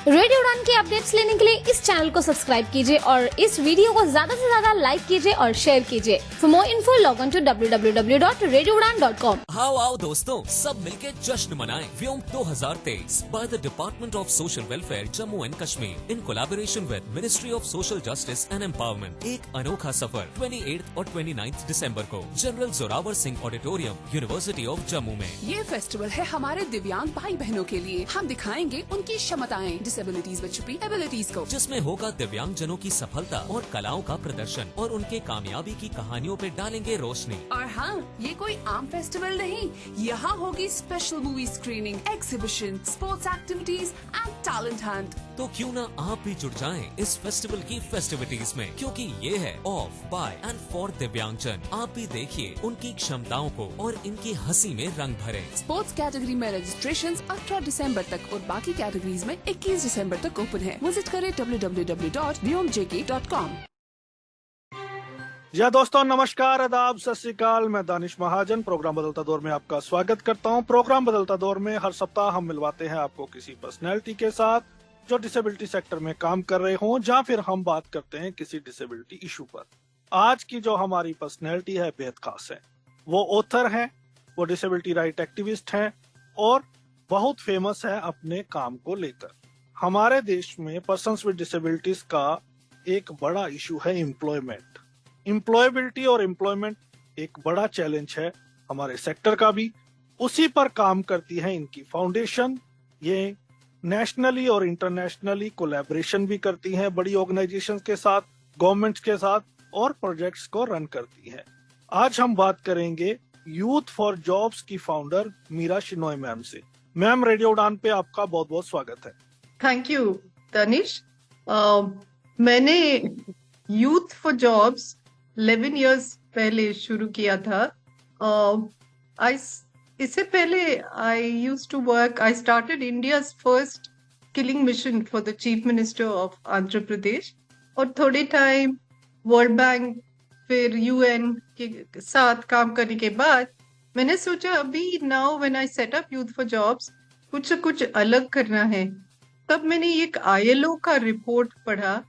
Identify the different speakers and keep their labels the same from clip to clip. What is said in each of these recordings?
Speaker 1: Radio उड़ान के updates लेने के लिए इस चैनल को सब्सक्राइब कीजिए और इस वीडियो को ज्यादा से ज्यादा लाइक कीजिए और शेयर कीजिए। For more info log on to www.radioudan.com।
Speaker 2: आओ दोस्तों, सब मिलके जश्न मनाएं Vyom 2023 by the department of social welfare Jammu and Kashmir in collaboration with ministry of social justice and empowerment. एक अनोखा सफर 28 और 29 दिसंबर को general Zorawar Singh auditorium, university of Jammu में।
Speaker 3: ये फेस्टिवल है हमारे दिव्यांग भाई बहनों के लिए। हम दिखाएंगे उनकी क्षमताएं, डिसेबिलिटीज में छुपी एबिलिटीज को,
Speaker 2: जिसमें होगा दिव्यांग जनों की सफलता और कलाओं का प्रदर्शन और उनके कामयाबी की कहानियों पे डालेंगे रोशनी।
Speaker 3: और हाँ, ये कोई आम फेस्टिवल नहीं, यहाँ होगी special movie screening, exhibition, sports activities and talent Hunt.
Speaker 2: तो क्यों ना आप भी जुड़ जाएं इस फेस्टिवल की फेस्टिविटीज में, क्योंकि ये है ऑफ, बाय एंड फॉर दिव्यांगजन। आप भी देखिए उनकी क्षमताओं को और इनकी हंसी में रंग भरे।
Speaker 3: स्पोर्ट्स कैटेगरी में रजिस्ट्रेशन 18 दिसंबर तक और बाकी कैटेगरीज में 21 दिसंबर तक ओपन है। विजिट करें www.vyomjk.com।
Speaker 4: या दोस्तों, नमस्कार, आदाब, सत श्री अकाल। मैं दानिश महाजन प्रोग्राम बदलता दौर में आपका स्वागत करता हूं। प्रोग्राम बदलता दौर में हर सप्ताह हम मिलवाते हैं आपको किसी पर्सनैलिटी के साथ जो डिसेबिलिटी सेक्टर में काम कर रहे हों, या फिर हम बात करते हैं किसी डिसेबिलिटी इशू पर। आज की जो हमारी पर्सनैलिटी है बेहद खास है। वो ऑथर हैं, वो डिसेबिलिटी राइट एक्टिविस्ट हैं और बहुत फेमस है अपने काम को लेकर। हमारे देश में पर्सन्स विद डिसेबिलिटीज का एक बड़ा इशू है एम्प्लॉयमेंट। एम्प्लॉयबिलिटी और एम्प्लॉयमेंट एक बड़ा चैलेंज है हमारे सेक्टर का भी। उसी पर काम करती है इनकी फाउंडेशन। ये नेशनली और इंटरनेशनली कोलैबोरेशन भी करती हैं बड़ी ऑर्गेनाइजेशंस के साथ, गवर्नमेंट्स के साथ, और प्रोजेक्ट्स को रन करती हैं। आज हम बात करेंगे यूथ फॉर जॉब्स की फाउंडर मीरा शिनोय मैम से। मैम, रेडियो उड़ान पे आपका बहुत बहुत स्वागत है।
Speaker 5: Thank you Danish. मैंने यूथ फॉर जॉब्स 11 इयर्स पहले शुरू किया था। इससे पहले I started India's first killing mission for the chief minister of Andhra Pradesh, और थोड़े टाइम वर्ल्ड बैंक फिर यूएन के साथ काम करने के बाद मैंने सोचा अभी now when I set up Youth for Jobs कुछ अलग करना है। तब मैंने एक ILO का रिपोर्ट पढ़ा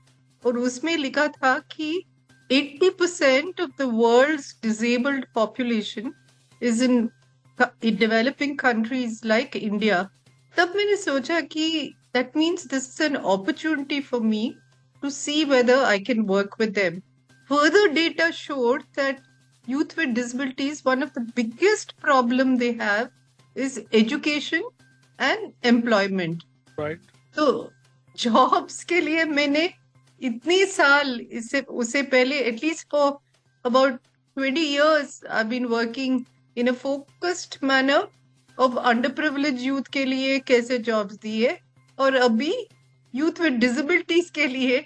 Speaker 5: और उसमें लिखा था कि 80% of the world's disabled population is in developing countries like India. तब मैंने सोचा कि that means this is an opportunity for me to see whether I can work with them. Further data showed that youth with disabilities, one of the biggest problem they have is education and employment.
Speaker 4: Right.
Speaker 5: तो jobs के लिए मैंने इतनी साल उससे पहले at least for about 20 years I've been working in a focused manner of underprivileged youth के लिए कैसे जॉब्स दिए, और अभी यूथ विद डिसेबिलिटीज के लिए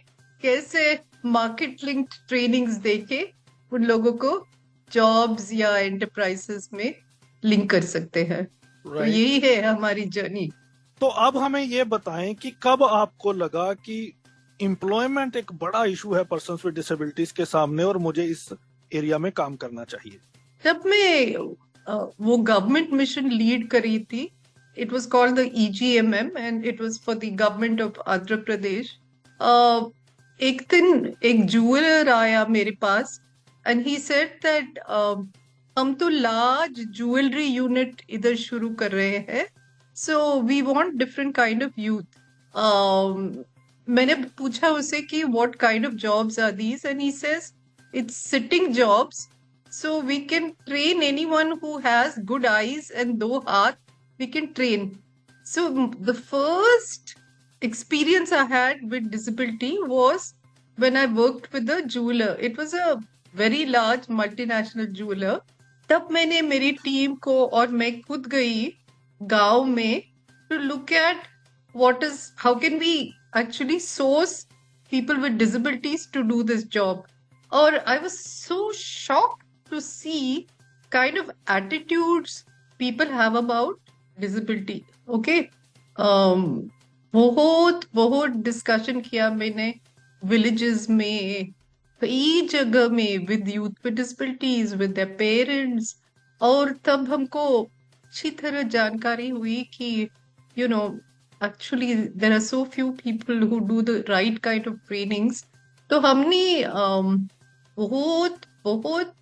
Speaker 5: कैसे मार्केट लिंक्ड ट्रेनिंग्स देके उन लोगों को जॉब्स या एंटरप्राइजेस में लिंक कर सकते हैं। तो यही है हमारी जर्नी।
Speaker 4: तो अब हमें ये बताएं कि कब आपको लगा कि एम्प्लॉयमेंट एक बड़ा इशू है पर्सन्स विद डिसेबिलिटीज के सामने और मुझे इस एरिया में काम करना चाहिए?
Speaker 5: जब मैं वो गवर्नमेंट मिशन लीड करी थी, it was called the EGMM and it was for the government of Andhra Pradesh. एक दिन एक ज्वेलर आया मेरे पास एंड ही सेड दैट हम तो लार्ज ज्वेलरी यूनिट इधर शुरू कर रहे हैं, so we want different kind of youth. मैंने पूछा उसे कि what kind of jobs are these, and he says it's sitting jobs, so we can train anyone who has good eyes and दो हाथ, we can train. So the first experience I had with disability was when I worked with a jeweler. It was a very large multinational jeweler. तब मैंने मेरी team को और मैं खुद गई गांव में to look at how can we actually source people with disabilities to do this job. Or I was so shocked to see kind of attitudes people have about disability. Okay. बहुत discussion किया मैंने villages में, कई जगह में with youth with disabilities, with their parents, और तब हमको अच्छी तरह जानकारी हुई कि actually there are so few people who do the right kind of trainings. तो हमने बहुत बहुत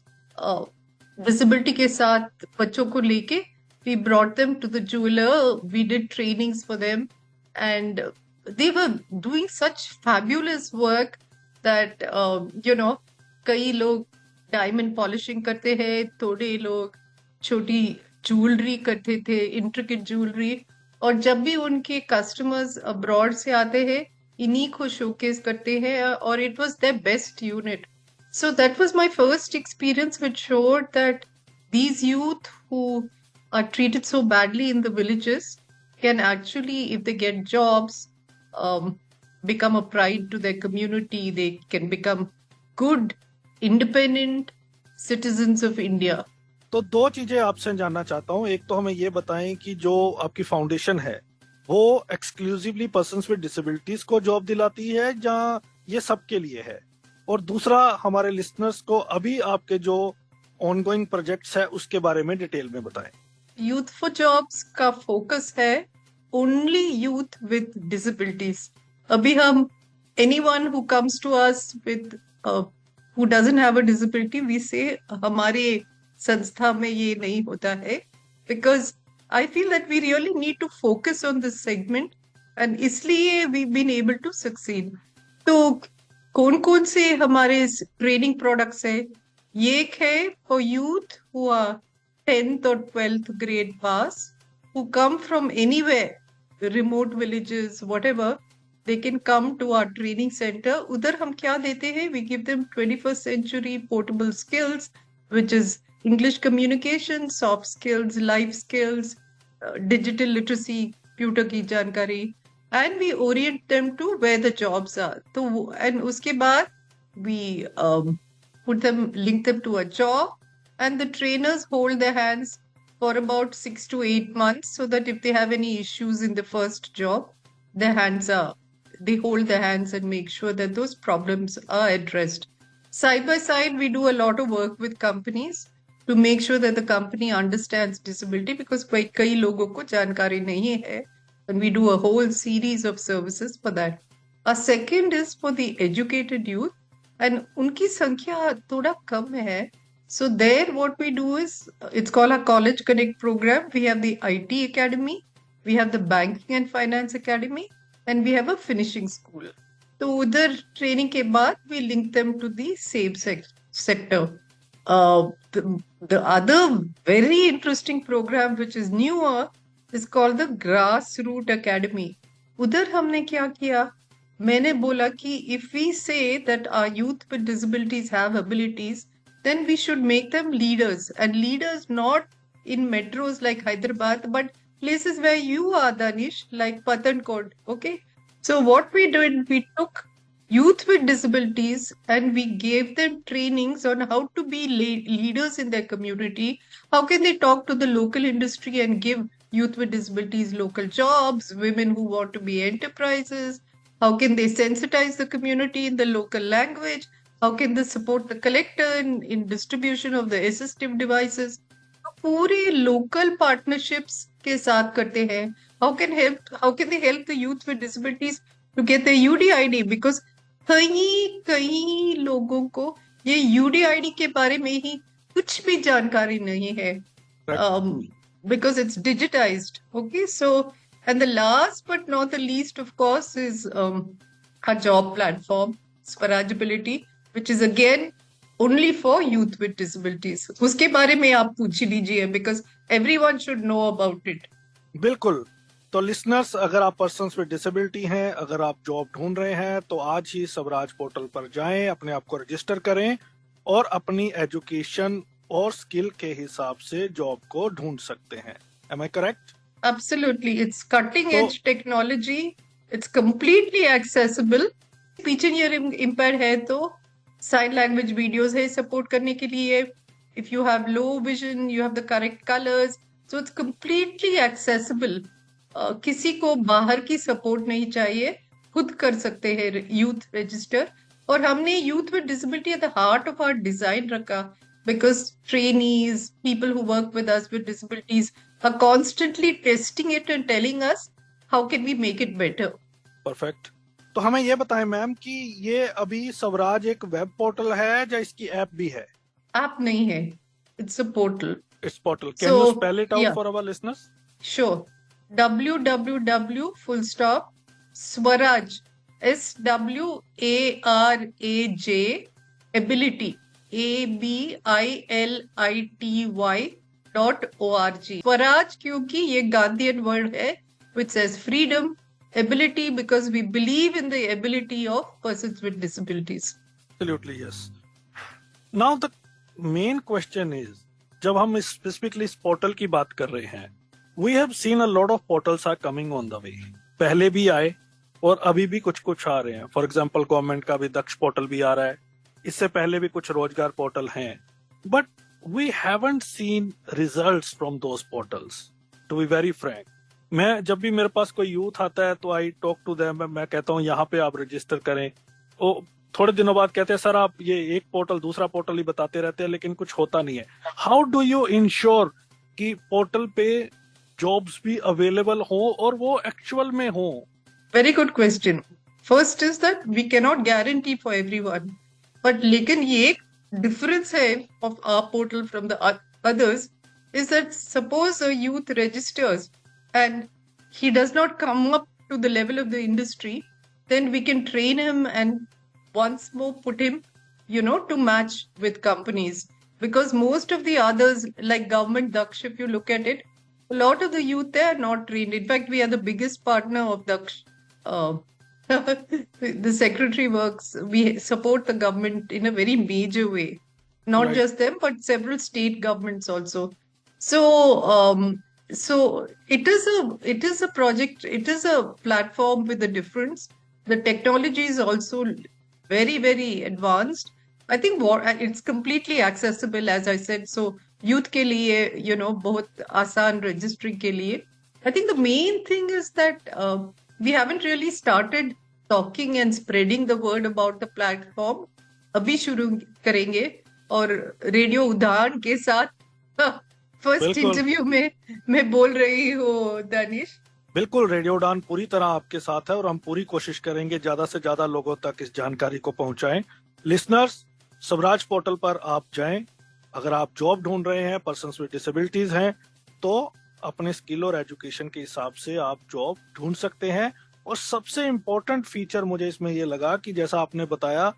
Speaker 5: visibility के साथ बच्चों को लेके we brought them to the jeweler, we did trainings for them, and they were doing such fabulous work that कई लोग डायमंड पॉलिशिंग करते हैं, थोड़े लोग छोटी ज्वेलरी करते थे, इंट्रिकेट ज्वेलरी, और जब भी उनके कस्टमर्स अब्रॉड से आते हैं इन्हीं को शोकेस करते हैं, और it was their best unit. So that was my first experience, which showed that these youth who are treated so badly in the villages can actually, if they get jobs, become a pride to their community. They can become good, independent citizens of India.
Speaker 4: तो दो चीजें आपसे जानना चाहता हूँ. एक तो हमें ये बताएं कि जो आपकी फाउंडेशन है वो एक्सक्लूसिवली पर्सन्स विद डिसेबिलिटीज को जॉब दिलाती है या ये सबके लिए है? और दूसरा, हमारे लिसनर्स को अभी आपके जो ऑनगोइंग प्रोजेक्ट्स है उसके बारे में डिटेल में बताएं.
Speaker 5: यूथ फॉर जॉब्स का फोकस है ओनली यूथ विद डिसेबिलिटीज. अभी हम anyone who comes to us with who doesn't have a disability, we say हमारे संस्था में ये नहीं होता है, because I feel that we really need to focus on this segment, and इसलिए we've been able to succeed. तो कौन-कौन से हमारे ट्रेनिंग प्रोडक्ट्स है? ये एक है for youth who are 10th or 12th grade pass, who come from anywhere, remote villages, whatever. They can come to our training center. उधर हम क्या देते हैं? We give them 21st century portable skills, which is English communication, soft skills, life skills, digital literacy, computer की जानकारी, and we orient them to where the jobs are. तो and उसके बाद we link them to a job, and the trainers hold their hands for about 6 to 8 months, so that if they have any issues in the first job, they hold their hands and make sure that those problems are addressed. Side by side, we do a lot of work with companies to make sure that the company understands disability, because कई लोगों को जानकारी नहीं है, and we do a whole series of services for that. A second is for the educated youth, and उनकी संख्या थोड़ा कम है. So there what we do is, it's called a College Connect program. We have the IT Academy, we have the Banking and Finance Academy, and we have a finishing school. तो उधर training के बाद we link them to the same sector. The other very interesting program which is newer is called the Grassroot Academy. उधर हमने क्या किया? मैंने बोला कि if we say that our youth with disabilities have abilities, then we should make them leaders, and leaders not in metros like Hyderabad, but places where you are, Danish, like Pathankot. Okay, so what we did, we took youth with disabilities and we gave them trainings on how to be leaders in their community. How can they talk to the local industry and give youth with disabilities local jobs, women who want to be enterprises? How can they sensitize the community in the local language? How can they support the collector in distribution of the assistive devices? पूरे local partnerships के साथ करते हैं. How can they help the youth with disabilities to get their UDID? Because कई लोगों को ये UDID के बारे में ही कुछ भी जानकारी नहीं है. Because it's digitized. Okay, so, and the last but not the least, of course, is our job platform, Swaraj, which is again only for youth with disabilities. उसके बारे में आप पूछ लीजिए, because everyone should know about it.
Speaker 4: बिल्कुल. तो listeners, अगर आप पर्सन्स विद डिसेबिलिटी हैं, अगर आप जॉब ढूंढ रहे हैं, तो आज ही स्वराज पोर्टल पर जाएं, अपने आप को रजिस्टर करें और अपनी एजुकेशन और स्किल के हिसाब से जॉब को ढूंढ सकते हैं. Am I correct?
Speaker 5: Absolutely. It's cutting edge technology. It's completely accessible. Speech and hearing impaired है तो sign language videos है support करने के लिए. If you have low vision, you have the correct colors. So it's completely accessible. किसी को बाहर की सपोर्ट नहीं चाहिए, खुद कर सकते हैं यूथ रजिस्टर. और हमने youth with disability at the heart of our design रखा, because trainees, people who work with us with disabilities are constantly testing it and telling us how can we make it better?
Speaker 4: Perfect. तो हमें ये बताएं ma'am कि ये अभी स्वराज एक web portal है या इसकी ऐप भी है?
Speaker 5: App nahi hai, it's a portal.
Speaker 4: It's portal. Can
Speaker 5: So,
Speaker 4: you spell it out
Speaker 5: yeah,
Speaker 4: for our listeners?
Speaker 5: sure. www full stop Swaraj SWARAJ ability ABILITY .org. क्योंकि ये गांधीयन वर्ड है which says freedom, ability because we believe in the ability of persons with disabilities.
Speaker 4: Absolutely yes. Now the main question is, जब हम specifically इस portal की बात कर रहे हैं, we have seen a lot of portals are coming on the way. पहले भी आए और अभी भी कुछ कुछ आ रहे हैं. फॉर एग्जाम्पल गवर्नमेंट का भी दक्ष पोर्टल भी आ रहा है, इससे पहले भी कुछ रोजगार पोर्टल हैं, but we haven't seen results from those portals, to be very frank. मैं जब भी मेरे पास कोई यूथ आता है तो आई टॉक टू देम, मैं कहता हूँ यहाँ पे आप रजिस्टर करें. वो थोड़े दिनों बाद कहते हैं सर आप ये एक पोर्टल दूसरा पोर्टल ही बताते रहते हैं लेकिन कुछ होता नहीं है. हाउ डू यू इंश्योर कि पोर्टल पे जॉब्स भी अवेलेबल हो और वो एक्चुअल में हो?
Speaker 5: Very good question. First is that we cannot guarantee for everyone. But लेकिन ये एक difference है of our portal from the others is that suppose a youth registers and he does not come up to the level of the industry, then we can train him and once more put him, to match with companies. Because most of the others, like government Daksh, if you look at it, a lot of the youth there are not trained. In fact, we are the biggest partner of Daksh. The secretary works, we support the government in a very major way. Not
Speaker 4: Right.
Speaker 5: just them, but several state governments also. So, so it is a project, it is a platform with a difference. The technology is also very, very advanced. I think it's completely accessible, as I said. So, youth ke liye, बहुत आसान registering के लिए. I think the main thing is that we haven't really started talking and spreading the word about the platform. अभी शुरू करेंगे और radio उदान के साथ फर्स्ट इंटरव्यू में मैं बोल रही हूँ दानिश.
Speaker 4: बिल्कुल, रेडियो उड़ान पूरी तरह आपके साथ है और हम पूरी कोशिश करेंगे ज्यादा से ज्यादा लोगों तक इस जानकारी को पहुंचाएं. लिसनर्स, स्वराज पोर्टल पर आप जाएं. अगर आप जॉब ढूंढ रहे हैं, पर्सन्स विद डिसेबिलिटीज हैं, तो अपने स्किल और एजुकेशन के हिसाब से आप जॉब ढूंढ सकते हैं. और सबसे इम्पोर्टेंट फीचर मुझे इसमें ये लगा कि जैसा आपने बताया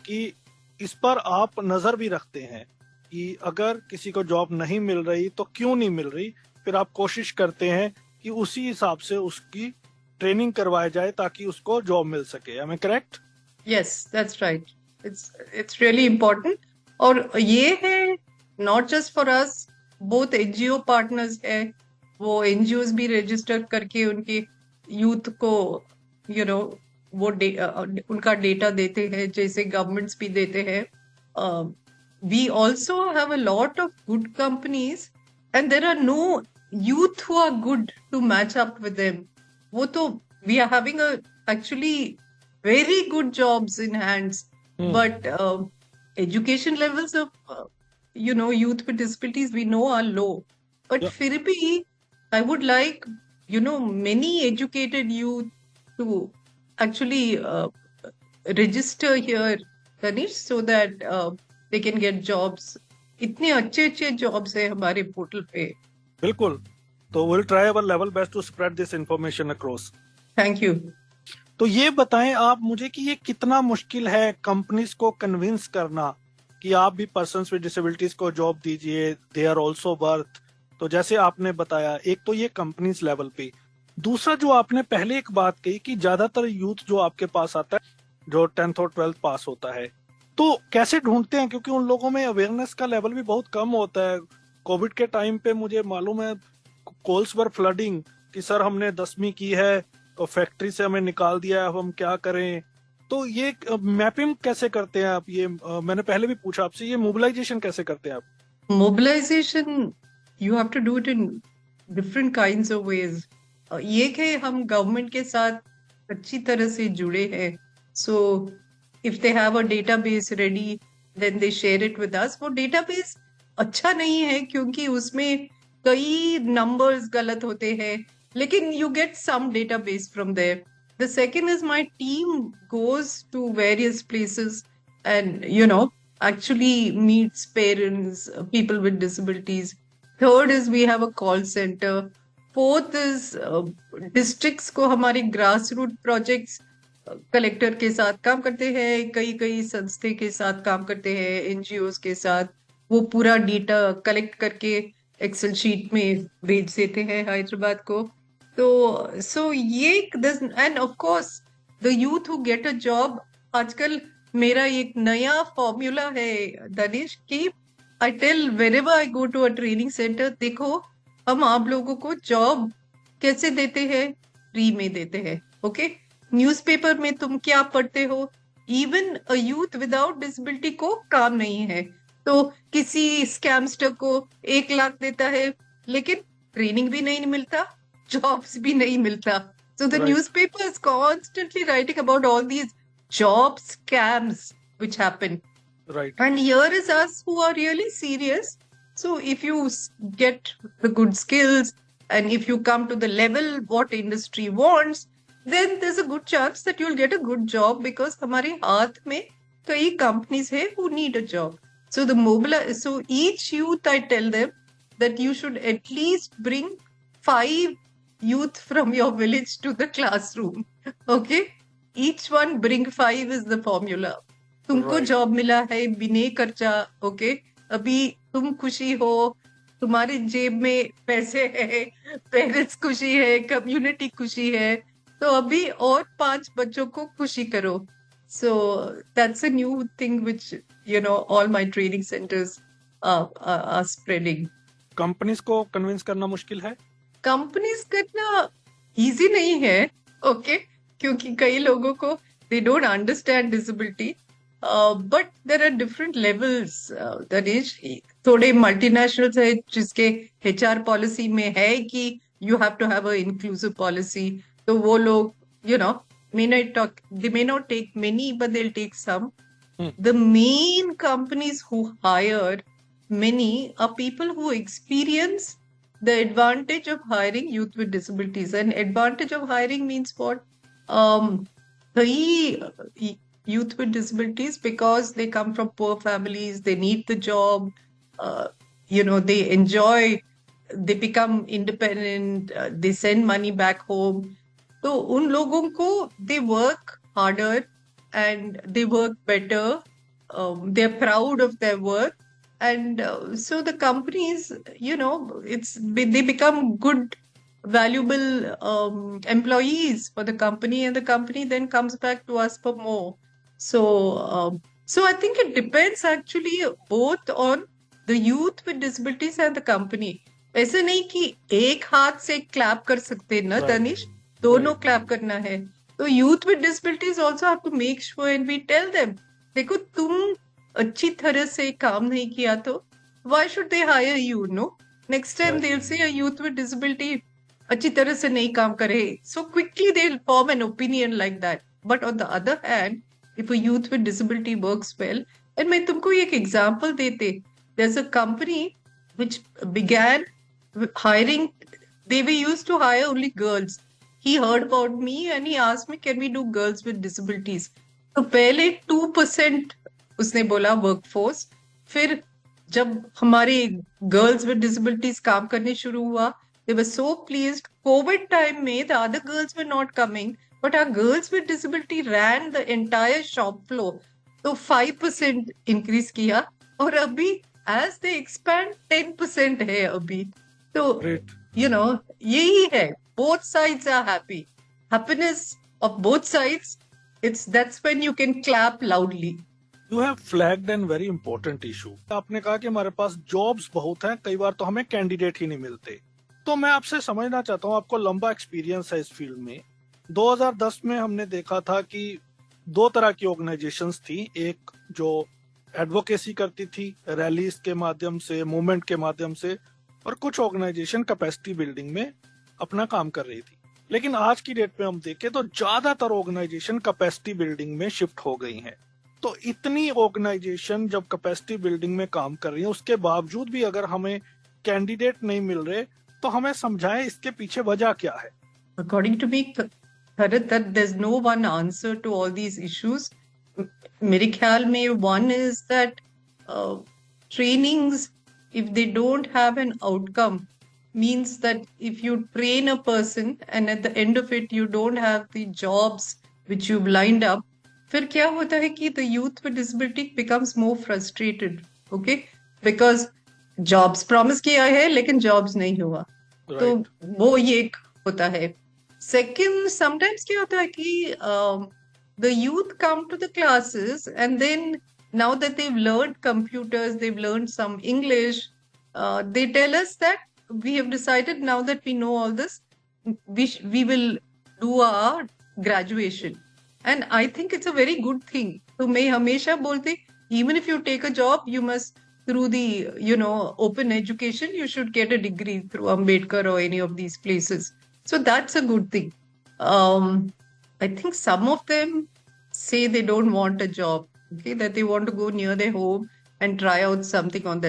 Speaker 4: कि इस पर आप नजर भी रखते हैं कि अगर किसी को जॉब नहीं मिल रही तो क्यों नहीं मिल रही, फिर आप कोशिश करते हैं कि उसी हिसाब से उसकी ट्रेनिंग करवाई जाए ताकि उसको जॉब मिल सके. Am I correct?
Speaker 5: Yes, that's right. It's really important. और ये है not just for us, both NGO partners है, वो एनजीओज भी रजिस्टर करके उनके यूथ को वो उनका डेटा देते हैं, जैसे गवर्नमेंट्स भी देते हैं. We also have a lot of good companies and there are no youth who are good to match up with them. वो तो we are having actually very good jobs in hands, but education levels of youth with disabilities we know are low. But फिर भी I would like many educated youth to actually register here, Danish, so that they can get jobs. इतने अच्छे jobs है हमारे portal पे.
Speaker 4: बिल्कुल. तो will try our level best to spread this information across.
Speaker 5: Thank you.
Speaker 4: तो ये बताएं आप मुझे कि ये कितना मुश्किल है कंपनीज को कन्विंस करना कि आप भी पर्सन्स विद डिसेबिलिटीज को जॉब दीजिए, दे आर ऑल्सो वर्थ. तो जैसे आपने बताया, एक तो ये कंपनीज लेवल पे, दूसरा जो आपने पहले एक बात कही कि ज्यादातर यूथ जो आपके पास आता है जो 10th और 12th पास होता है, तो कैसे ढूंढते हैं? क्योंकि उन लोगों में अवेयरनेस का लेवल भी बहुत कम होता है. कोविड के टाइम पे मुझे मालूम है कॉल्स वर फ्लडिंग कि सर हमने 10वीं की है और फैक्ट्री से हमें निकाल दिया है, अब हम क्या करें. तो ये मैपिंग कैसे करते हैं आप? ये मैंने पहले भी पूछा आपसे, ये मोबिलाइजेशन कैसे करते हैं आप?
Speaker 5: Mobilization you have to do it in different kinds of ways. ये कि हम गवर्नमेंट के साथ अच्छी तरह से जुड़े हैं. So if they have a database ready then they share it with us. वो डेटाबेस अच्छा नहीं है क्योंकि उसमें कई नंबर्स गलत होते हैं, लेकिन you get some database from there. The second is my team goes to various places and, actually meets parents, people with disabilities. Third is we have a call center. Fourth is districts को हमारे grassroots projects collector के साथ काम करते हैं, कई कई संस्थे के साथ काम करते हैं, एनजीओ के साथ. वो पूरा डेटा कलेक्ट करके एक्सेल शीट में भेज देते हैं हैदराबाद को. तो सो ये end of course the youth who get a job. आजकल मेरा एक नया फॉर्मूला है दानिश कि I tell wherever I go to a training centre, देखो हम आप लोगों को जॉब कैसे देते हैं, फ्री में देते हैं. ओके, न्यूज़पेपर में तुम क्या पढ़ते हो, even a youth without disability को काम नहीं है, तो किसी स्कैमस्टर को 1 लाख देता है लेकिन ट्रेनिंग भी नहीं मिलता, jobs भी नहीं मिलता. So the
Speaker 4: Right.
Speaker 5: newspaper is constantly writing about all these job scams which happen.
Speaker 4: Right.
Speaker 5: And here is us who are really serious. So if you get the good skills and if you come to the level what industry wants, then there's a good chance that you'll get a good job because हमारे हाथ में कई companies है who need a job. So each youth I tell them that you should at least bring 5 youth from your village to the classroom. Okay? Each one bring 5 is the formula. तुमको
Speaker 4: Right.
Speaker 5: Job मिला है बिना खर्चा. Okay, अभी तुम खुशी हो, तुम्हारे जेब में पैसे है, पेरेंट्स खुशी है, कम्युनिटी खुशी है, तो अभी और 5 बच्चों को खुशी करो. So that's a new thing which all my training centers are spreading.
Speaker 4: Companies को कन्विंस करना मुश्किल है.
Speaker 5: कंपनीज करना इजी नहीं है. ओके, क्योंकि कई लोगों को they don't understand disability, but there are different levels. Danish, थोड़े मल्टीनेशनल्स है जिसके एचआर पॉलिसी में है कि you have to have a inclusive policy, तो वो लोग may not take many but they'll take some. The main companies who hire many are people who experience the advantage of hiring youth with disabilities. And advantage of hiring means what? Youth with disabilities, because they come from poor families, they need the job, they enjoy, they become independent, they send money back home. तो उन लोगों को they work harder and they work better. They're proud of their work. And so the companies, they become good, valuable employees for the company, and the company then comes back to us for more. So I think it depends actually both on the youth with disabilities and the company. ऐसे नहीं कि एक हाथ से clap कर सकते ना दानिश, दोनों क्लैप करना है. तो youth with disabilities also have to make sure, and we tell them, देखो तुम अच्छी तरह से काम नहीं किया तो why should they hire you? Next time they'll say a youth with disability अच्छी तरह से नहीं काम करे, so quickly they'll form an opinion like that. But on the other hand, if a youth with disability works well, and मैं तुमको एक example देते, there's a company which began hiring, they were used to hire only girls. He heard about me and he asked me, can we do girls with disabilities? तो पहले 2% उसने बोला workforce. फिर जब हमारे गर्ल्स विद डिसेबिलिटीज काम करने शुरू हुआ, they were so pleased. Covid time में the other girls were not coming, but our girls with disability ran the entire shop floor. तो 5% इंक्रीज किया, और अभी as they expand 10% है अभी. तो
Speaker 4: Great.
Speaker 5: यही है, both sides are happy. Happiness of both sides, that's when you can clap loudly.
Speaker 4: You have flagged an very important issue. आपने कहा कि हमारे पास जॉब्स बहुत हैं, कई बार तो हमें कैंडिडेट ही नहीं मिलते. तो मैं आपसे समझना चाहता हूँ, आपको लंबा एक्सपीरियंस है इस फील्ड में. 2010 में हमने देखा था कि 2 तरह की ऑर्गेनाइजेशंस थी. एक जो एडवोकेसी करती थी रैलीज के माध्यम से, मूवमेंट के माध्यम से, और कुछ ऑर्गेनाइजेशन कैपेसिटी बिल्डिंग में अपना काम कर रही थी. लेकिन आज की डेट में हम देखें तो ज्यादातर ऑर्गेनाइजेशन कैपेसिटी बिल्डिंग में शिफ्ट हो गई हैं. तो इतनी ऑर्गेनाइजेशन जब कैपेसिटी बिल्डिंग में काम कर रही है, उसके बावजूद भी अगर हमें कैंडिडेट नहीं मिल रहे, तो हमें समझाएं इसके पीछे वजह क्या है।
Speaker 5: According to me, Bharat, that there's no one answer to all these issues. मेरे ख्याल में one is that trainings, if they don't have an outcome, means that if you train a person and at the end of it you don't have the jobs which you've lined up, फिर क्या होता है कि the youth with disability becomes more frustrated, okay? Because jobs promise किया है लेकिन jobs नहीं हुआ, तो वो ये एक होता है. Second, sometimes क्या होता है कि the youth come to the classes and then now that they've learned computers, they've learned some English, they tell us that we have decided now that we know all this, we will do our graduation. And I think it's a very good thing. So मैं हमेशा बोलती, even if you take a job, you must, through the, open education, you should get a degree through Ambedkar or any of these places. So that's a good thing. I think some of them say they don't want a job, okay, that they want to go near their home and try out something on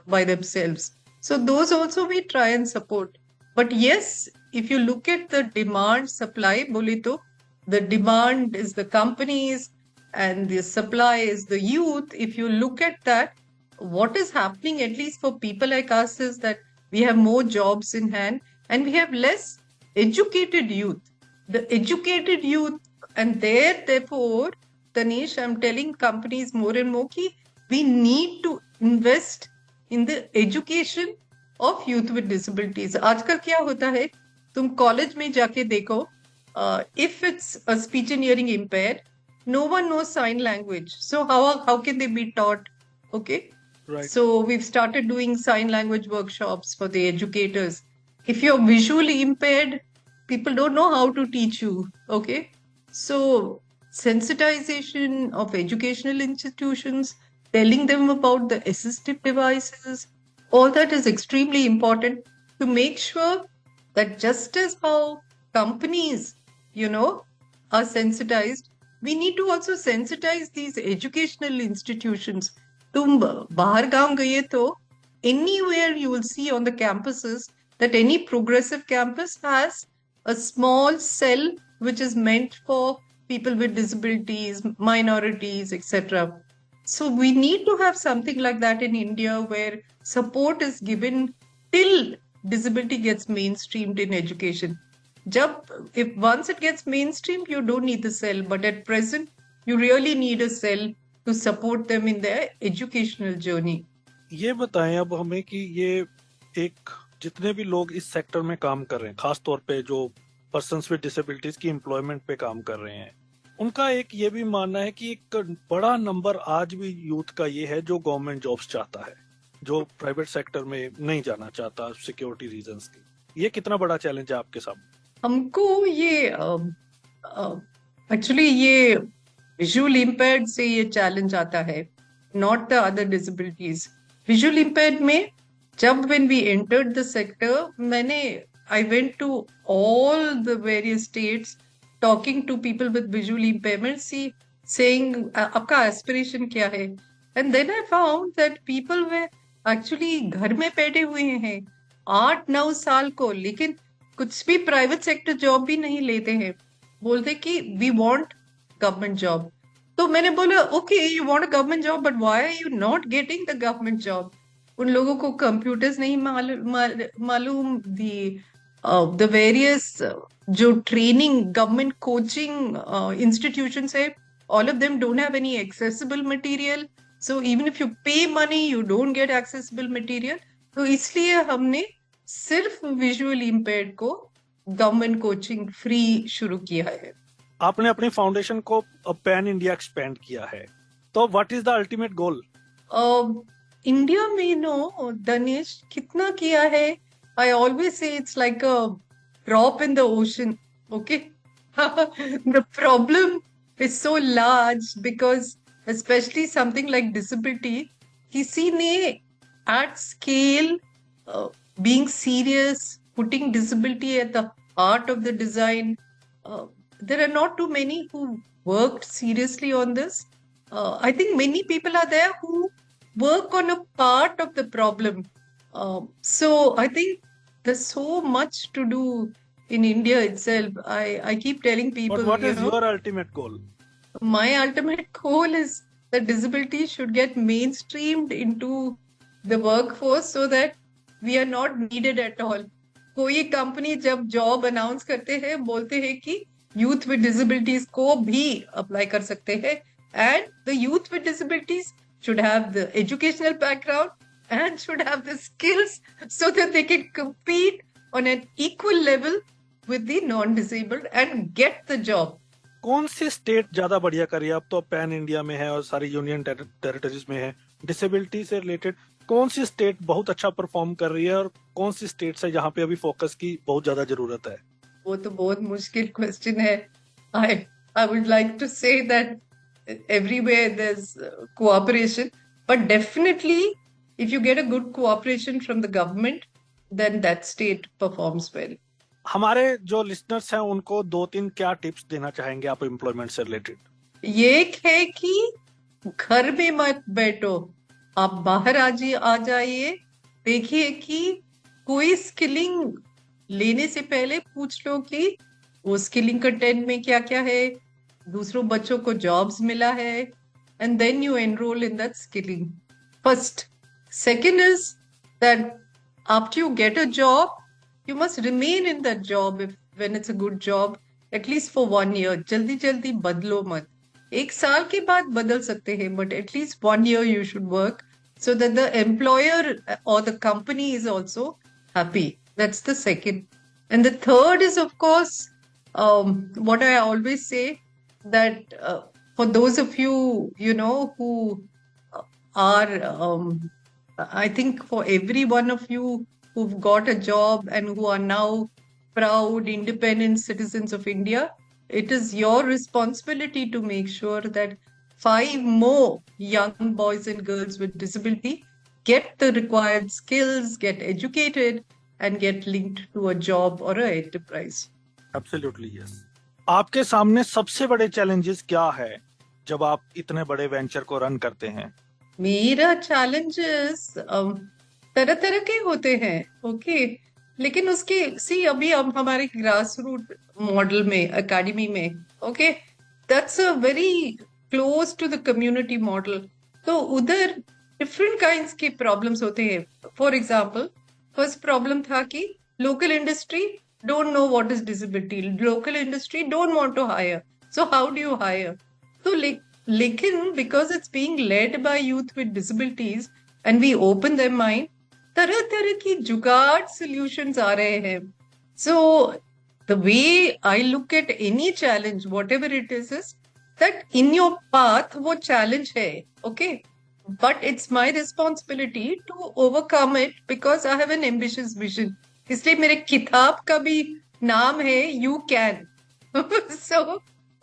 Speaker 5: by themselves. So those also we try and support. But yes, if you look at the demand supply, bole to, the demand is the companies and the supply is the youth. If you look at that, what is happening, at least for people like us, is that we have more jobs in hand and we have less educated youth. The educated youth, and therefore, Danish, I'm telling companies more and more ki we need to invest in the education of youth with disabilities. आजकल क्या होता है, तुम college में जाके देखो, if it's a speech and hearing impaired, no one knows sign language. So how can they be taught? Okay.
Speaker 4: Right.
Speaker 5: So we've started doing sign language workshops for the educators. If you're visually impaired, people don't know how to teach you. Okay. So sensitization of educational institutions, telling them about the assistive devices, all that is extremely important to make sure that just as how companies, are sensitized, we need to also sensitize these educational institutions. तुम बाहर गांव गए तो anywhere you will see on the campuses that any progressive campus has a small cell which is meant for people with disabilities, minorities, etc. So we need to have something like that in India where support is given till disability gets mainstreamed in education. If once it gets mainstreamed, you don't need the cell, but at present, you really need a cell to support them in their educational journey.
Speaker 4: ये बताएं अब हमें कि ये एक जितने भी लोग इस सेक्टर में काम कर रहे हैं, खास तौर पे जो पर्सन्स विद डिसेबिलिटीज की एम्प्लॉयमेंट पे काम कर रहे हैं, उनका एक ये भी मानना है कि एक बड़ा नंबर आज भी यूथ का ये है जो गवर्नमेंट जॉब्स चाहता है, जो प्राइवेट सेक्टर में नहीं जाना चाहता सिक्योरिटी रीजंस की. ये कितना बड़ा चैलेंज है आपके सामने?
Speaker 5: हमको ये एक्चुअली ये विजुअल इम्पेयर्ड से ये चैलेंज आता है, not the other disabilities. Visual impaired में जब when we entered the sector, I went to all the various states talking to people with visual impairments, saying आपका aspiration क्या है? And then I found that people were actually घर में बैठे हुए हैं 8-9 साल को, लेकिन कुछ भी प्राइवेट सेक्टर जॉब भी नहीं लेते हैं, बोलते कि वी वांट गवर्नमेंट जॉब. तो मैंने बोला okay, you want a government job, but why are you not getting the government job? उन लोगों को कंप्यूटर्स नहीं मालूम, द वेरियस जो ट्रेनिंग गवर्नमेंट कोचिंग इंस्टीट्यूशंस है, all of them don't have any accessible material. So even if you pay money, you don't get accessible material. तो इसलिए हमने सिर्फ विजुअल इम्पेयर्ड को गवर्नमेंट कोचिंग फ्री शुरू किया है.
Speaker 4: आपने अपनी फाउंडेशन को पैन इंडिया एक्सपेंड किया है, तो what is the ultimate goal?
Speaker 5: India में दनिश कितना किया है, I always say it's like a drop in the ocean. Okay, the problem is so large because especially something like disability, किसी ने at scale being serious, putting disability at the heart of the design. There are not too many who worked seriously on this. I think many people are there who work on a part of the problem. So I think there's so much to do in India itself. I keep telling people,
Speaker 4: But what is your ultimate goal?
Speaker 5: my ultimate goal is that disability should get mainstreamed into the workforce so that we are not needed at all. कोई company जब job announce करते हैं बोलते हैं कि youth with disabilities को भी apply कर सकते हैं, and the youth with disabilities should have the educational background and should have the skills so that they can compete on an equal level with the non-disabled and get the job.
Speaker 4: कौन सी state ज्यादा बढ़िया कर रही है? अब तो pan India में है और सारी यूनियन टेरिटरीज में है। डिसेबिलिटी से रिलेटेड कौन सी स्टेट बहुत अच्छा परफॉर्म कर रही है और कौन सी स्टेट है जहाँ पे अभी फोकस की बहुत ज्यादा जरूरत है?
Speaker 5: वो तो बहुत मुश्किल क्वेश्चन है। I would like to say that everywhere there's cooperation, but definitely if you get a good cooperation from the government, then that state performs well.
Speaker 4: हमारे जो लिसनर्स हैं उनको 2-3 क्या टिप्स देना चाहेंगे आप एम्प्लॉयमेंट से रिलेटेड?
Speaker 5: ये है कि घर में मत बैठो, आप बाहर आ जाइए। देखिए कि कोई स्किलिंग लेने से पहले पूछ लो कि वो स्किलिंग कंटेंट में क्या क्या है, दूसरों बच्चों को जॉब्स मिला है, and then you enrol in that skilling first. Second is that after you get a job you must remain in that job when it's a good job, at least for 1 year. जल्दी बदलो मत। 1 साल के बाद बदल सकते हैं, but at least 1 year you should work so that the employer or the company is also happy. That's the second. And the third is, of course, what I always say, that for those of you, who are, I think for every one of you who've got a job and who are now proud, independent citizens of India, it is your responsibility to make sure that 5 more young boys and girls with disability get the required skills, get educated, and get linked to a job or a enterprise.
Speaker 4: Absolutely, yes. आपके सामने सबसे बड़े challenges क्या है जब आप इतने बड़े वेंचर को रन करते हैं?
Speaker 5: मेरा चैलेंजेस तरह तरह के होते हैं, ओके, लेकिन उसके अभी हम हमारे ग्रास रूट मॉडल में, एकेडमी में, okay, that's a very close to the community model. तो उधर डिफरेंट काइंड्स के प्रॉब्लम्स होते हैं। फॉर एग्जाम्पल, फर्स्ट प्रॉब्लम था कि local industry don't know what is disability, local industry don't want to hire, so how do you hire? तो लेकिन because it's being led by youth with disabilities and we open their mind, तरह तरह की jugaad solutions आ रहे हैं। So the way I look at any challenge, whatever it is that in your path वो challenge है, okay, but it's my responsibility to overcome it because I have an ambitious vision. इसलिए मेरे किताब का भी नाम है you can. सो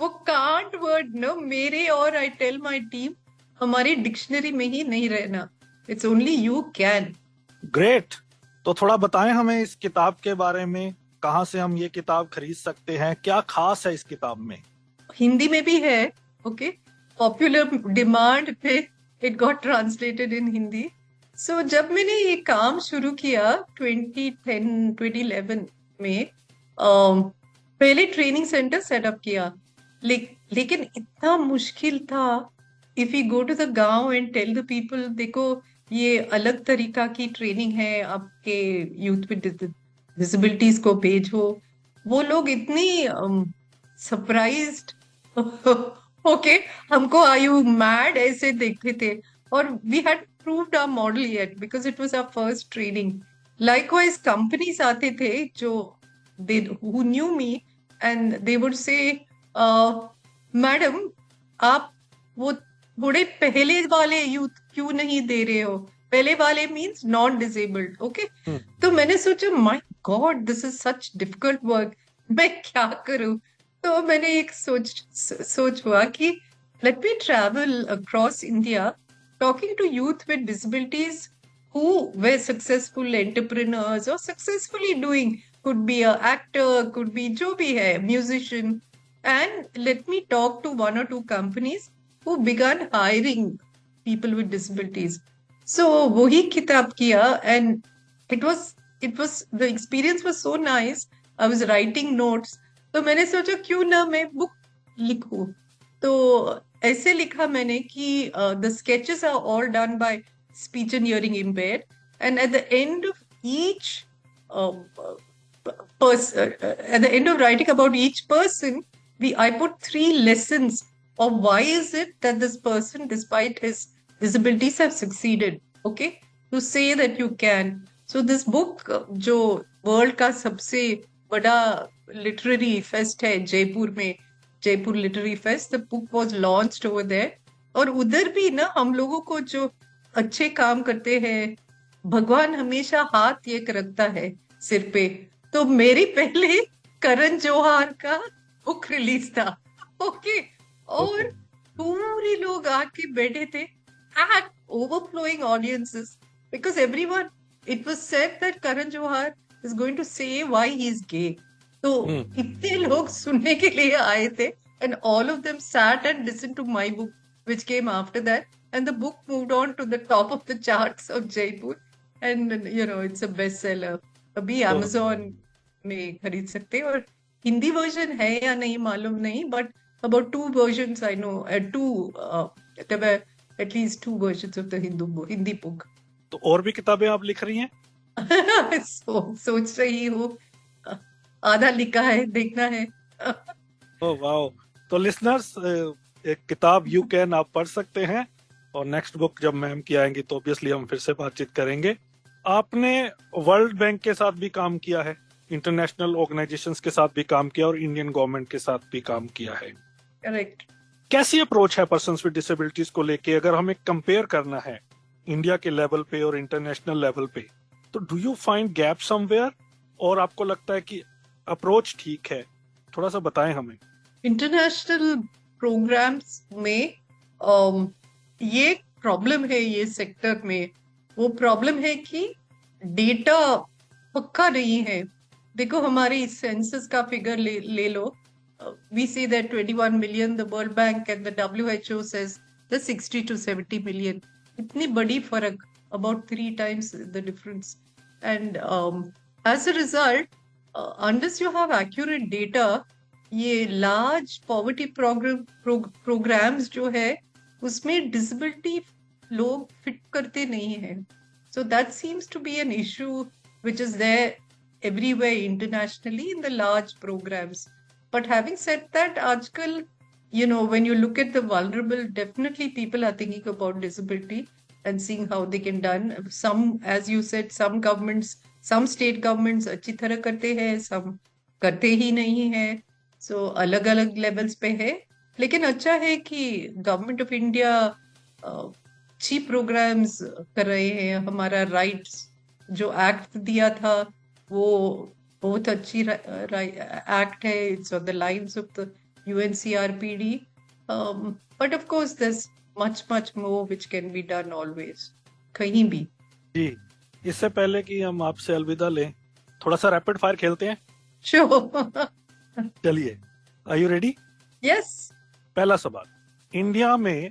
Speaker 5: वो कांट वर्ड न मेरे और आई टेल माई टीम हमारी डिक्शनरी में ही नहीं रहना, it's only you can.
Speaker 4: Great. तो थोड़ा बताएं हमें इस किताब के बारे में, कहाँ से हम ये किताब खरीद सकते हैं, क्या खास है इस किताब में?
Speaker 5: हिंदी में भी है, ओके, पॉपुलर डिमांड पे it got translated in Hindi. So जब मैंने ये काम शुरू किया 2011 में, पहले ट्रेनिंग सेंटर सेटअप किया, लेकिन इतना मुश्किल था। If you go to the gaon and tell the people, देखो ये अलग तरीका की ट्रेनिंग है, आपके यूथ विद डिसेबिलिटीज को भेजो, वो लोग इतनी सरप्राइज्ड ओके, हमको आर यू मैड ऐसे देखते थे। और we had proved our model yet because it was our first training. Likewise companies आते थे जो they who knew me and they would say, madam आप वो थोड़े पहले वाले यूथ क्यों नहीं दे रहे हो? पहले वाले मीन्स नॉन डिसेबल्ड, ओके। तो मैंने सोचा my god this is such difficult work, मैं क्या करूं? तो मैंने एक सोच हुआ कि let me travel across India talking to youth with disabilities who were successful entrepreneurs or successfully doing, could be a actor, could be जो भी है, musician, and let me talk to 1 or 2 companies who began hiring people with disabilities. So वही किताब किया and it was the experience was so nice. I was writing notes. तो मैंने सोचा क्यों ना मैं बुक लिखूं. तो ऐसे लिखा मैंने कि the sketches are all done by speech and hearing impaired, and at the end of each at the end of writing about each person, I put 3 lessons of why is it that this person, despite his disabilities, have succeeded. Okay, to say that you can. So this book, जो world का सबसे बड़ा literary fest है जयपुर में, Jaipur literary fest, the book was launched over there. और उधर भी ना हम लोगों को जो अच्छे काम करते हैं, भगवान हमेशा हाथ एक रखता है सिर पे. तो मेरी पहले करण जौहर का बुक रिलीज था. ओके, और पूरे लोग आके बैठे थे, overflowing audiences, because everyone, it was said that Karan Johar is going to say why he's gay. तो इतने लोग सुनने के लिए आए थे, and all of them sat and listened to my book, which came after that, and the book moved on to the top of the charts of Jaipur, and it's a bestseller. अभी Amazon में खरीद सकते हैं, और Hindi version है या नहीं मालूम नहीं, but about 2 versions I know, there were at least 2 versions of the Hindi book.
Speaker 4: तो और भी किताबें आप लिख रही हैं?
Speaker 5: सोच रही हूँ, आधा लिखा है, देखना है.
Speaker 4: Oh wow. तो लिसनर्स, एक किताब यू कैन आप पढ़ सकते हैं, और नेक्स्ट बुक जब मैम की आएंगी तो ऑब्वियसली हम फिर से बातचीत करेंगे. आपने वर्ल्ड बैंक के साथ भी काम किया है, इंटरनेशनल ऑर्गेनाइजेशंस के साथ भी काम किया, और इंडियन गवर्नमेंट के साथ भी काम किया है.
Speaker 5: करेक्ट.
Speaker 4: कैसी अप्रोच है पर्सन्स विद डिसेबिलिटीज को लेके, अगर हमें कंपेयर करना है इंडिया के लेवल पे और इंटरनेशनल लेवल पे, तो do you find gap somewhere, और आपको लगता है कि अप्रोच ठीक है? थोड़ा सा बताएं हमें.
Speaker 5: इंटरनेशनल प्रोग्राम्स में ये प्रॉब्लम है, ये सेक्टर में वो प्रॉब्लम है कि डेटा पक्का नहीं है. देखो, हमारे सेंसस का फिगर ले लो. We say that 21 million, the World Bank and the WHO says the 60 to 70 million. इतनी बड़ी फर्क, about 3 times the difference. And as a result, unless you have accurate data, ये large poverty programs जो है, उसमें disability लोग fit करते नहीं हैं. So that seems to be an issue which is there everywhere internationally in the large programs. But having said that, आजकल, when you look at the vulnerable, definitely people are thinking about disability and seeing how they can done. Some, as you said, some state governments अच्छी तरह करते हैं, some करते ही नहीं हैं. So अलग-अलग levels पे है. लेकिन अच्छा है कि गवर्नमेंट ऑफ इंडिया अच्छी प्रोग्राम्स कर रहे हैं. हमारा राइट्स जो एक्ट दिया था, वो बहुत अच्छी एक्ट है. It's on the lines of the UNCRPD. But of course there's much more which can be done always, कहीं भी.
Speaker 4: जी, इससे पहले कि हम आपसे अलविदा लें, थोड़ा सा रैपिड फायर खेलते हैं.
Speaker 5: Sure.
Speaker 4: चलिए, आर यू रेडी?
Speaker 5: Yes.
Speaker 4: पहला सवाल. इंडिया में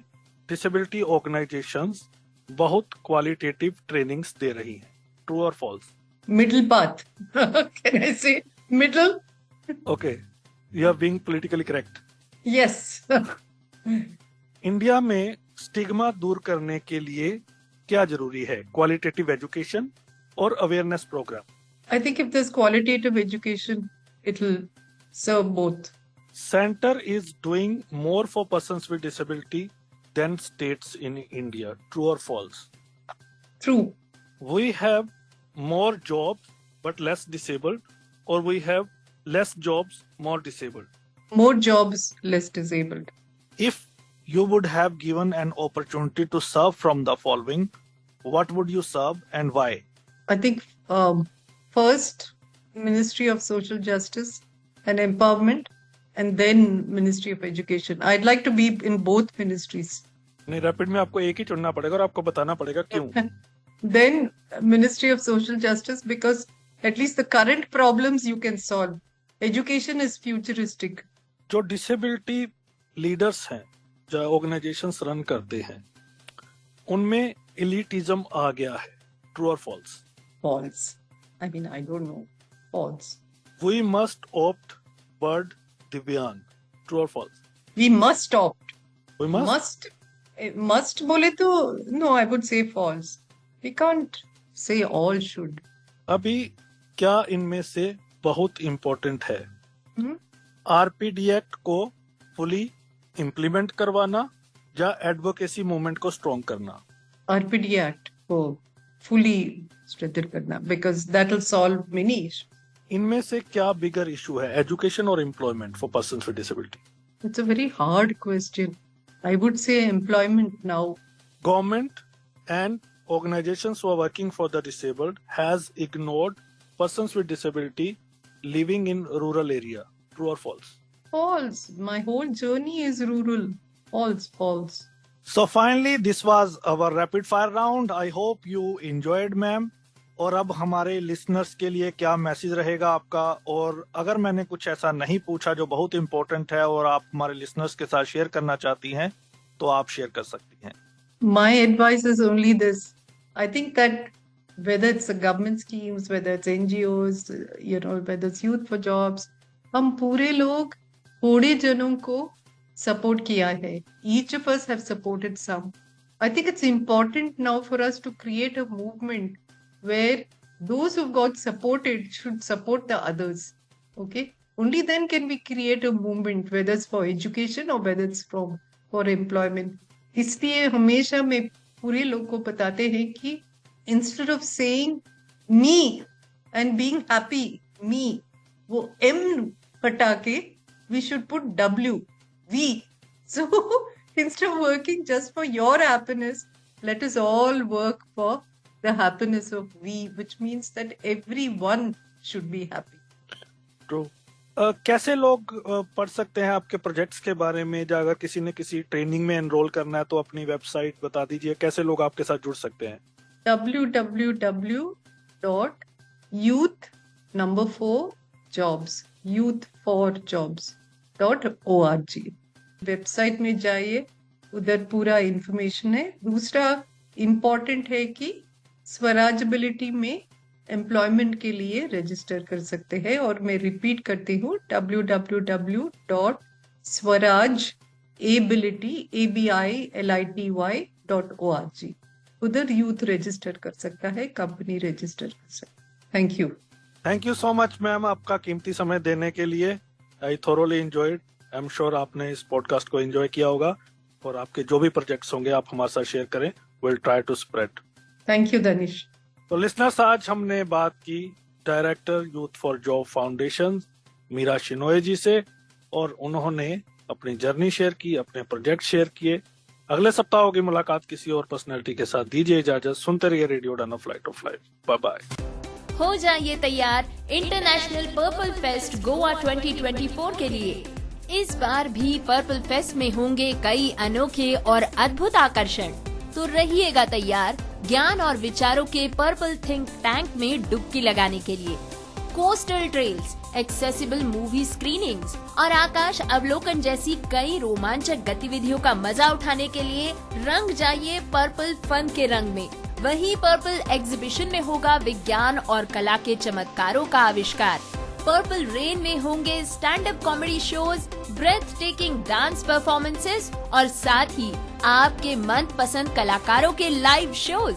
Speaker 4: डिसेबिलिटी ऑर्गेनाइजेशंस बहुत क्वालिटेटिव ट्रेनिंग्स दे रही हैं, ट्रू और false?
Speaker 5: Middle path. Can I say middle?
Speaker 4: Okay, you are being politically correct.
Speaker 5: Yes.
Speaker 4: India में स्टिग्मा दूर करने के लिए क्या जरूरी है? क्वालिटेटिव एजुकेशन और awareness program?
Speaker 5: I think if there's qualitative education, it'll serve both.
Speaker 4: Center is doing more for persons with disability than states in India. True or false?
Speaker 5: True.
Speaker 4: We have more jobs but less disabled, or we have less jobs, more disabled?
Speaker 5: More jobs, less disabled.
Speaker 4: If you would have given an opportunity to serve from the following, what would you serve and why?
Speaker 5: I think first, Ministry of Social Justice and Empowerment, and then Ministry of Education. I'd like to be in both ministries.
Speaker 4: नहीं, rapid में आपको एक ही चुनना पड़ेगा और आपको बताना पड़ेगा क्यों.
Speaker 5: Then Ministry of Social Justice, because at least the current problems you can solve. Education is futuristic.
Speaker 4: जो डिसेबिलिटी लीडर्स हैं, जो ऑर्गेनाइजेशंस रन करते हैं, उनमें एलिटिज्म आ गया है. ट्रू और false?
Speaker 5: False. I mean, I don't know. False.
Speaker 4: We must opt word Divyang. True or false?
Speaker 5: We must opt.
Speaker 4: We must.
Speaker 5: Must बोले तो no, I would say false. We can't say all should.
Speaker 4: अभी क्या इनमें से बहुत important है?
Speaker 5: Hmm?
Speaker 4: RPD act को fully implement करवाना या एडवोकेसी मूवमेंट को स्ट्रॉन्ग करना?
Speaker 5: RPD Act को fully strengthen करना because that will solve many issues.
Speaker 4: इनमें से क्या बिगर इशू है, एजुकेशन और employment for persons with disability?
Speaker 5: It's a very hard question. I would say employment now.
Speaker 4: Government and organizations who are working for the disabled has ignored persons with disability living in rural area. True or false?
Speaker 5: False. My whole journey is rural. False.
Speaker 4: So finally, this was our rapid fire round. I hope you enjoyed, ma'am. और अब हमारे listeners के लिए क्या message रहेगा आपका? और अगर मैंने कुछ ऐसा नहीं पूछा जो बहुत इंपॉर्टेंट है और आप हमारे लिसनर्स के साथ शेयर करना चाहती हैं, तो आप शेयर कर सकती हैं.
Speaker 5: My advice is only this. I think that whether it's the government schemes, whether it's NGOs, whether it's youth for jobs, हम पूरे लोग थोड़े जनों को सपोर्ट किया है. Each of us have supported some. I think it's important now for us to create a movement where those who got supported should support the others. Okay? Only then can we create a movement, whether it's for education or whether it's for employment. इसलिए हमेशा मैं पूरे लोग को बताते हैं कि instead of saying me and being happy, me, वो M हटा के we should put W, we. So instead of working just for your happiness, let us all work for the happiness of we, which means that everyone should be happy.
Speaker 4: True. कैसे लोग पढ़ सकते हैं आपके projects के बारे में? अगर किसी ने किसी ट्रेनिंग में एनरोल करना है तो अपनी वेबसाइट बता दीजिए, कैसे लोग आपके साथ जुड़ सकते हैं?
Speaker 5: www.youth4jobs.org वेबसाइट में जाइए, उधर पूरा इंफॉर्मेशन है. दूसरा इम्पोर्टेंट है कि स्वराजबिलिटी में एम्प्लॉयमेंट के लिए रजिस्टर कर सकते हैं. और मैं रिपीट करती हूँ, www.swarajability.org. उधर यूथ रजिस्टर कर सकता है, कंपनी रजिस्टर कर सकता है. Thank you so much
Speaker 4: ma'am, आपका कीमती समय देने के लिए. I thoroughly enjoyed. I am sure आपने इस पॉडकास्ट को एंजॉय किया होगा और आपके जो भी प्रोजेक्ट्स होंगे आप हमारे साथ शेयर करें. Will try to spread.
Speaker 5: Thank you Danish.
Speaker 4: तो लिसनर्स, आज हमने बात की director Youth for Job Foundation Meera Shenoy ji से और उन्होंने अपनी जर्नी शेयर की, अपने प्रोजेक्ट शेयर किए. अगले सप्ताह होगी मुलाकात किसी और पर्सनैलिटी के साथ. दीजिए इजाजत. सुनते रहिए radio Udaan, flight of life. Bye bye.
Speaker 1: हो जाइए तैयार इंटरनेशनल पर्पल फेस्ट गोवा 2024 के लिए. इस बार भी पर्पल फेस्ट में होंगे कई अनोखे और अद्भुत आकर्षण. तो रहिएगा तैयार ज्ञान और विचारों के पर्पल थिंक टैंक में डुबकी लगाने के लिए. Coastal trails, accessible movie screenings और आकाश अवलोकन जैसी कई रोमांचक गतिविधियों का मजा उठाने के लिए रंग जाइए पर्पल फन के रंग में. वहीं पर्पल एग्जीबिशन में होगा विज्ञान और कला के चमत्कारों का आविष्कार. पर्पल रेन में होंगे stand up comedy shows, breathtaking dance performances और साथ ही आपके मनपसंद कलाकारों के लाइव शोज.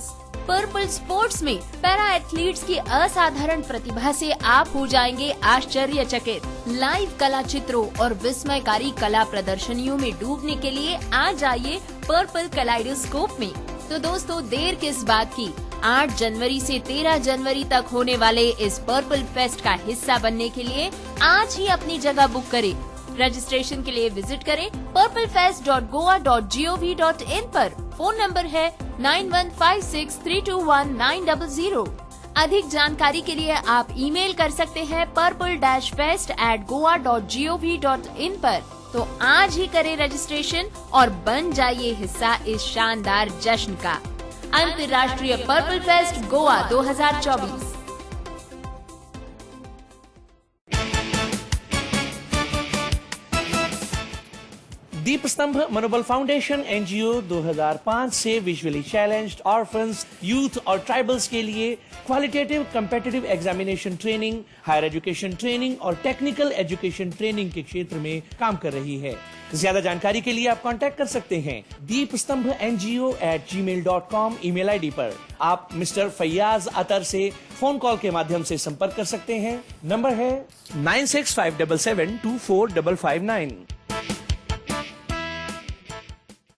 Speaker 1: पर्पल स्पोर्ट्स में पैरा एथलीट्स की असाधारण प्रतिभा से आप हो जाएंगे आश्चर्यचकित. लाइव कला चित्रों और विस्मयकारी कला प्रदर्शनियों में डूबने के लिए आ जाइए पर्पल कलाइडोस्कोप में. तो दोस्तों, देर किस बात की. 8 जनवरी से 13 जनवरी तक होने वाले इस पर्पल फेस्ट का हिस्सा बनने के लिए आज ही अपनी जगह बुक करें. रजिस्ट्रेशन के लिए विजिट करें purplefest.goa.gov.in पर. फोन नंबर है 9156321900. अधिक जानकारी के लिए आप ईमेल कर सकते हैं purple-fest@goa.gov.in पर. तो आज ही करें रजिस्ट्रेशन और बन जाइए हिस्सा इस शानदार जश्न का. अंतर्राष्ट्रीय पर्पल फेस्ट गोवा 2024.
Speaker 6: दीप स्तंभ मनोबल फाउंडेशन एनजीओ 2005 से विजुअली चैलेंज्ड ऑर्फन्स, यूथ और ट्राइबल्स के लिए qualitative competitive examination training, higher education training और टेक्निकल एजुकेशन ट्रेनिंग के क्षेत्र में काम कर रही है। ज्यादा जानकारी के लिए आप कांटेक्ट कर सकते हैं deepstambhNGO@gmail.com ईमेल आईडी पर। आप मिस्टर फैयाज अतर से फोन कॉल के माध्यम से संपर्क कर सकते हैं। नंबर है 9657724559।